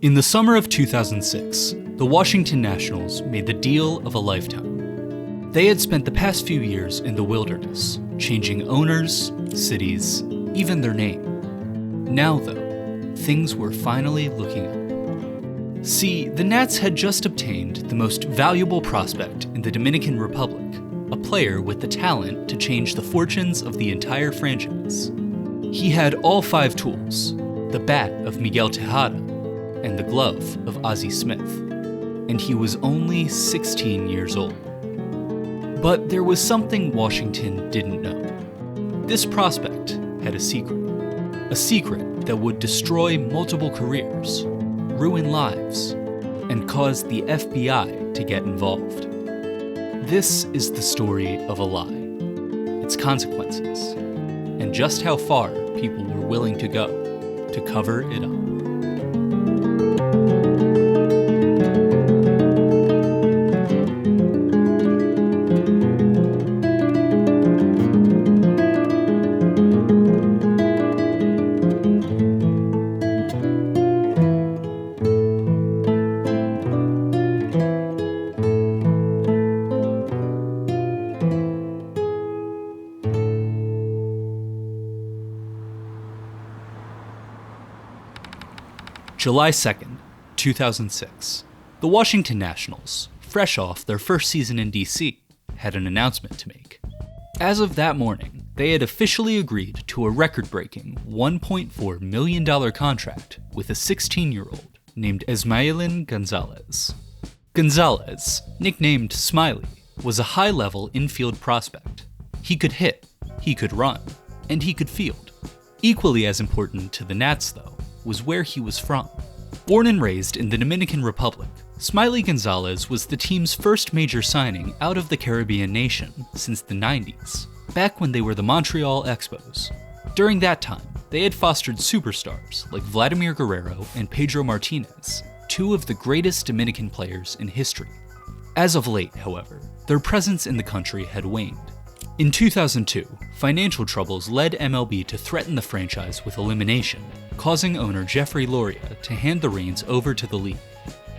In the summer of 2006, the Washington Nationals made the deal of a lifetime. They had spent the past few years in the wilderness, changing owners, cities, even their name. Now, though, things were finally looking up. See, the Nats had just obtained the most valuable prospect in the Dominican Republic, a player with the talent to change the fortunes of the entire franchise. He had all 5 tools: the bat of Miguel Tejada and the glove of Ozzie Smith, and he was only 16 years old. But there was something Washington didn't know. This prospect had a secret that would destroy multiple careers, ruin lives, and cause the FBI to get involved. This is the story of a lie, its consequences, and just how far people were willing to go to cover it up. July 2nd, 2006. The Washington Nationals, fresh off their first season in DC, had an announcement to make. As of that morning, they had officially agreed to a record-breaking $1.4 million contract with a 16-year-old named Esmaelin Gonzalez. Gonzalez, nicknamed Smiley, was a high-level infield prospect. He could hit, he could run, and he could field. Equally as important to the Nats, though, was where he was from. Born and raised in the Dominican Republic, Smiley Gonzalez was the team's first major signing out of the Caribbean nation since the 90s, back when they were the Montreal Expos. During that time, they had fostered superstars like Vladimir Guerrero and Pedro Martinez, 2 of the greatest Dominican players in history. As of late, however, their presence in the country had waned. In 2002, financial troubles led MLB to threaten the franchise with elimination, causing owner Jeffrey Loria to hand the reins over to the league.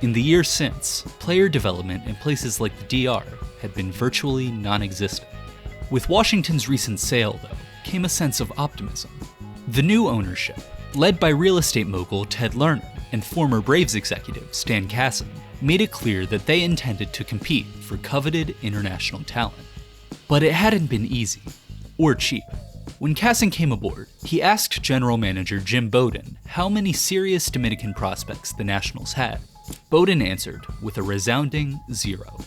In the years since, player development in places like the DR had been virtually non-existent. With Washington's recent sale, though, came a sense of optimism. The new ownership, led by real estate mogul Ted Lerner and former Braves executive Stan Kasten, made it clear that they intended to compete for coveted international talent. But it hadn't been easy, or cheap. When Kasten came aboard, he asked general manager Jim Bowden how many serious Dominican prospects the Nationals had. Bowden answered with a resounding 0.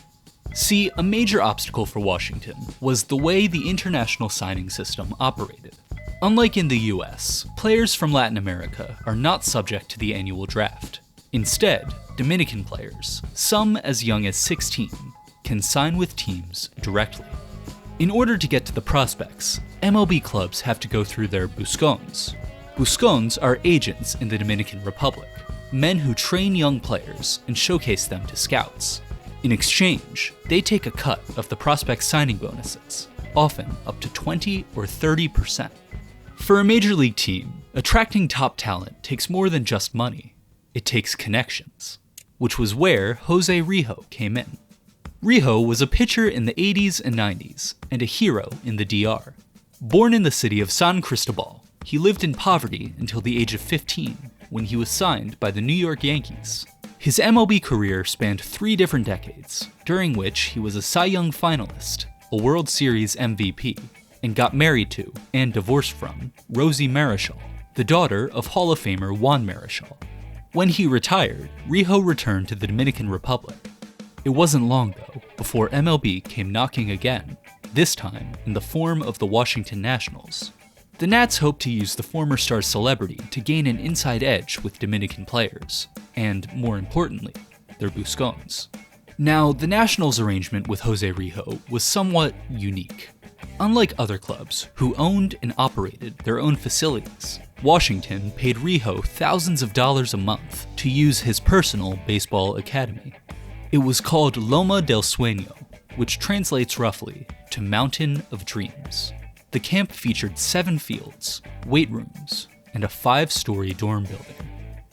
See, a major obstacle for Washington was the way the international signing system operated. Unlike in the US, players from Latin America are not subject to the annual draft. Instead, Dominican players, some as young as 16, can sign with teams directly. In order to get to the prospects, MLB clubs have to go through their buscones. Buscones are agents in the Dominican Republic, men who train young players and showcase them to scouts. In exchange, they take a cut of the prospect signing bonuses, often up to 20 or 30%. For a major league team, attracting top talent takes more than just money. It takes connections, which was where Jose Rijo came in. Rijo was a pitcher in the 80s and 90s, and a hero in the DR. Born in the city of San Cristobal, he lived in poverty until the age of 15, when he was signed by the New York Yankees. His MLB career spanned 3 different decades, during which he was a Cy Young finalist, a World Series MVP, and got married to, and divorced from, Rosie Marichal, the daughter of Hall of Famer Juan Marichal. When he retired, Rijo returned to the Dominican Republic. It wasn't long, though, before MLB came knocking again, this time in the form of the Washington Nationals. The Nats hoped to use the former star's celebrity to gain an inside edge with Dominican players, and, more importantly, their buscones. Now, the Nationals' arrangement with Jose Rijo was somewhat unique. Unlike other clubs, who owned and operated their own facilities, Washington paid Rijo thousands of dollars a month to use his personal baseball academy. It was called Loma del Sueño, which translates roughly to Mountain of Dreams. The camp featured 7 fields, weight rooms, and a 5-story dorm building.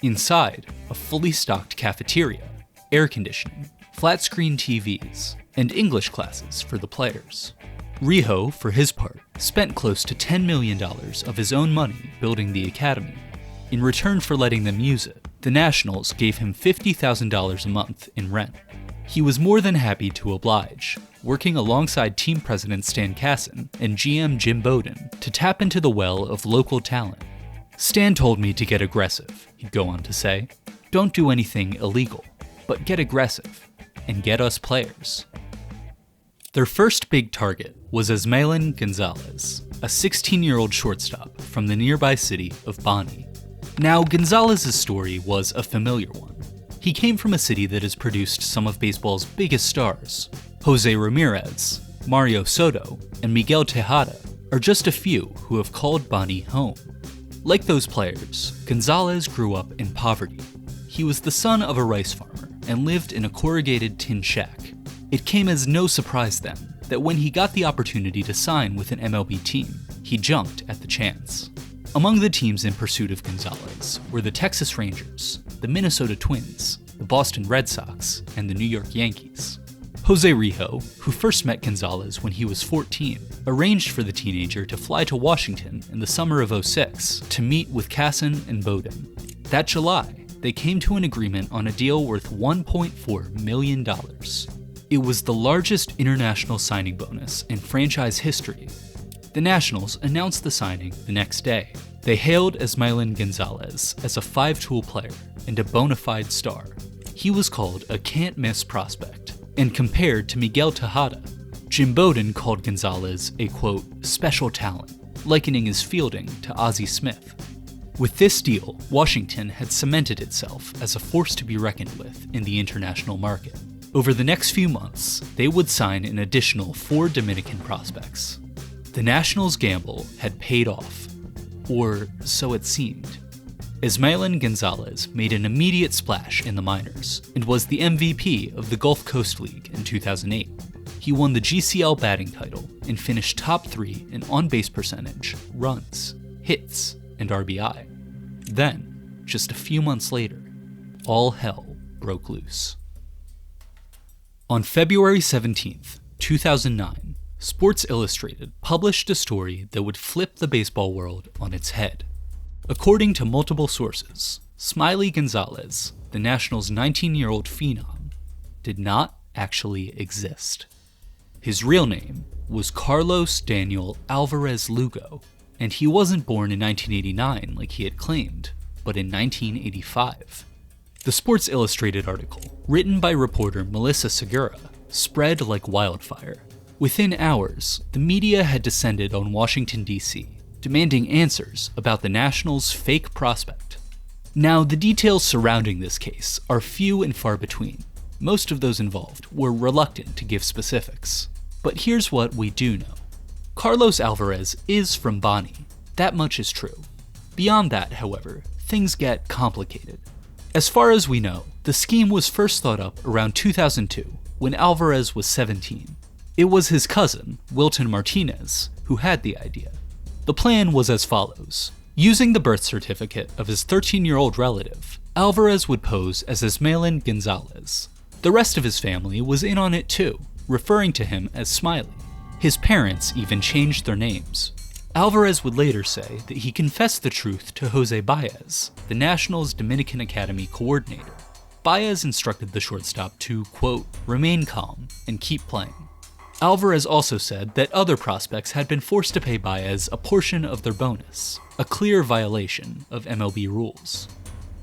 Inside, a a fully stocked cafeteria, air conditioning, flat-screen TVs, and English classes for the players. Riho, for his part, spent close to $10 million of his own money building the academy. In return for letting them use it, the Nationals gave him $50,000 a month in rent. He was more than happy to oblige, working alongside team president Stan Casson and GM Jim Bowden to tap into the well of local talent. "Stan told me to get aggressive," he'd go on to say. "Don't do anything illegal, but get aggressive, and get us players." Their first big target was Ismaelin Gonzalez, a 16-year-old shortstop from the nearby city of Bani. Now, Gonzalez's story was a familiar one. He came from a city that has produced some of baseball's biggest stars. Jose Ramirez, Mario Soto, and Miguel Tejada are just a few who have called Bani home. Like those players, Gonzalez grew up in poverty. He was the son of a rice farmer and lived in a corrugated tin shack. It came as no surprise then that when he got the opportunity to sign with an MLB team, he jumped at the chance. Among the teams in pursuit of Gonzalez were the Texas Rangers, the Minnesota Twins, the Boston Red Sox, and the New York Yankees. Jose Rijo, who first met Gonzalez when he was 14, arranged for the teenager to fly to Washington in the summer of '06 to meet with Casson and Bowden. That July, they came to an agreement on a deal worth $1.4 million. It was the largest international signing bonus in franchise history. The Nationals announced the signing the next day. They hailed Ismaelin Gonzalez as a five-tool player and a bona fide star. He was called a can't-miss prospect, and compared to Miguel Tejada, Jim Bowden called Gonzalez a, quote, special talent, likening his fielding to Ozzie Smith. With this deal, Washington had cemented itself as a force to be reckoned with in the international market. Over the next few months, they would sign an additional 4 Dominican prospects. The Nationals' gamble had paid off, or so it seemed. Ismaelin Gonzalez made an immediate splash in the minors and was the MVP of the Gulf Coast League in 2008. He won the GCL batting title and finished top 3 in on-base percentage, runs, hits, and RBI. Then, just a few months later, all hell broke loose. On February 17th, 2009, Sports Illustrated published a story that would flip the baseball world on its head. According to multiple sources, Smiley Gonzalez, the Nationals' 19-year-old phenom, did not actually exist. His real name was Carlos Daniel Alvarez Lugo, and he wasn't born in 1989 like he had claimed, but in 1985. The Sports Illustrated article, written by reporter Melissa Segura, spread like wildfire. Within hours, the media had descended on Washington, D.C., demanding answers about the Nationals' fake prospect. Now, the details surrounding this case are few and far between. Most of those involved were reluctant to give specifics. But here's what we do know. Carlos Alvarez is from Bani. That much is true. Beyond that, however, things get complicated. As far as we know, the scheme was first thought up around 2002, when Alvarez was 17. It was his cousin, Wilton Martinez, who had the idea. The plan was as follows. Using the birth certificate of his 13-year-old relative, Alvarez would pose as Ismaelin Gonzalez. The rest of his family was in on it too, referring to him as Smiley. His parents even changed their names. Alvarez would later say that he confessed the truth to Jose Baez, the Nationals' Dominican Academy coordinator. Baez instructed the shortstop to, quote, remain calm and keep playing. Alvarez also said that other prospects had been forced to pay Baez a portion of their bonus, a clear violation of MLB rules.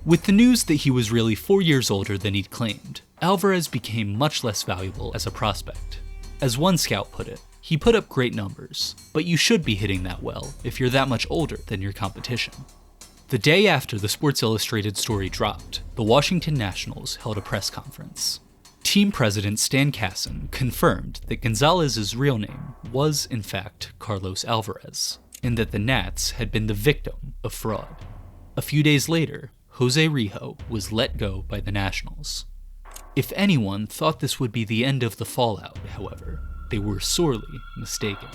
With the news that he was really 4 years older than he'd claimed, Alvarez became much less valuable as a prospect. As one scout put it, he put up great numbers, but you should be hitting that well if you're that much older than your competition. The day after the Sports Illustrated story dropped, the Washington Nationals held a press conference. Team president Stan Casson confirmed that Gonzalez's real name was, in fact, Carlos Alvarez, and that the Nats had been the victim of fraud. A few days later, Jose Rijo was let go by the Nationals. If anyone thought this would be the end of the fallout, however, they were sorely mistaken.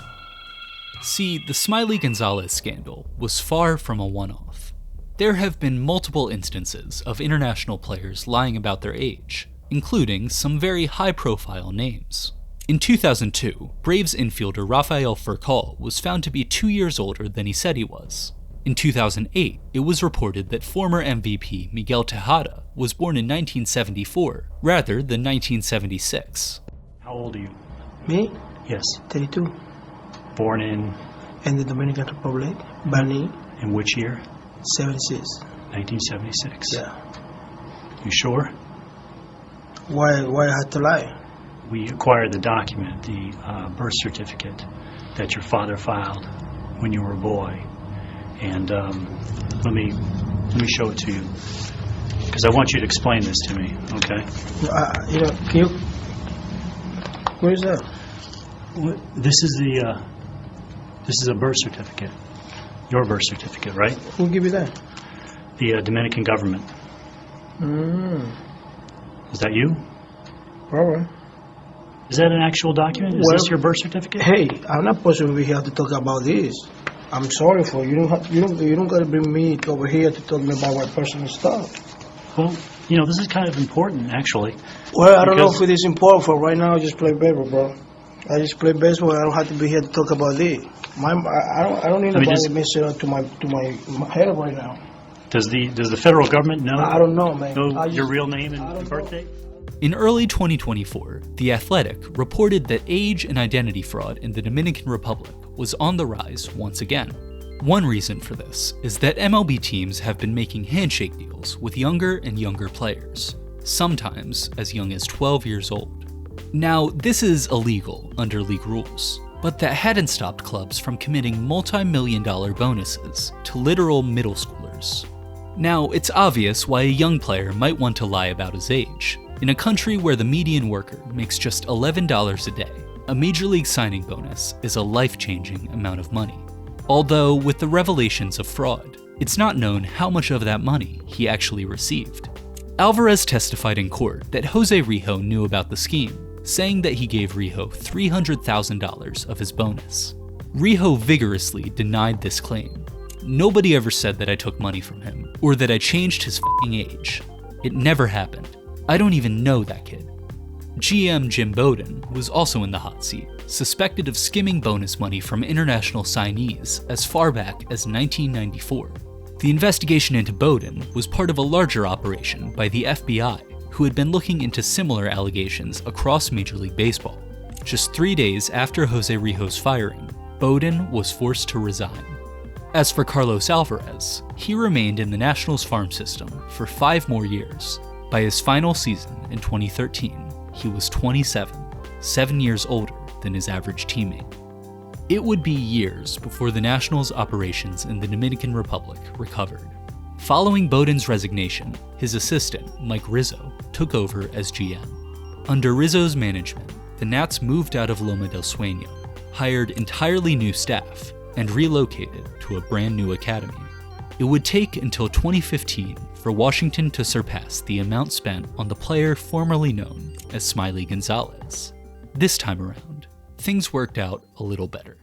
See, the Smiley Gonzalez scandal was far from a one-off. There have been multiple instances of international players lying about their age, including some very high-profile names. In 2002, Braves infielder Rafael Furcal was found to be 2 years older than he said he was. In 2008, it was reported that former MVP Miguel Tejada was born in 1974 rather than 1976. How old are you? Me? Yes. 32. Born in In the Dominican Republic. Bani. in which year? 76. 1976. Yeah. You sure? Why I had to lie? We acquired the document, the birth certificate that your father filed when you were a boy, and let me show it to you because I want you to explain this to me. Okay? Can you? What is that? This is a birth certificate. Your birth certificate, right? Who give you that? The Dominican government. Is that you? Probably. Is that an actual document? Is this your birth certificate? Hey, I'm not supposed to be here to talk about this. I'm sorry for you. You don't gotta bring me over here to talk me about my personal stuff. Well, this is kind of important, actually. Well, I don't know if it is important for right now. I just play baseball, bro. I just play baseball. I don't have to be here to talk about this. I don't need nobody messing up to my head right now. Does the federal government know? I don't know, man. Know your real name and birthday? In early 2024, The Athletic reported that age and identity fraud in the Dominican Republic was on the rise once again. One reason for this is that MLB teams have been making handshake deals with younger and younger players, sometimes as young as 12 years old. Now, this is illegal under league rules, but that hadn't stopped clubs from committing multi-million-dollar bonuses to literal middle schoolers. Now, it's obvious why a young player might want to lie about his age. In a country where the median worker makes just $11 a day, a major league signing bonus is a life-changing amount of money. Although, with the revelations of fraud, it's not known how much of that money he actually received. Alvarez testified in court that Jose Rijo knew about the scheme, saying that he gave Rijo $300,000 of his bonus. Rijo vigorously denied this claim. Nobody ever said that I took money from him, or that I changed his f***ing age. It never happened. I don't even know that kid. GM Jim Bowden was also in the hot seat, suspected of skimming bonus money from international signees as far back as 1994. The investigation into Bowden was part of a larger operation by the FBI, who had been looking into similar allegations across Major League Baseball. Just 3 days after Jose Rijo's firing, Bowden was forced to resign. As for Carlos Alvarez, he remained in the Nationals farm system for 5 more years. By his final season in 2013, he was 27, 7 years older than his average teammate. It would be years before the Nationals' operations in the Dominican Republic recovered. Following Bowden's resignation, his assistant, Mike Rizzo, took over as GM. Under Rizzo's management, the Nats moved out of Loma del Sueño, hired entirely new staff, and relocated to a brand new academy. It would take until 2015 for Washington to surpass the amount spent on the player formerly known as Smiley Gonzalez. This time around, things worked out a little better.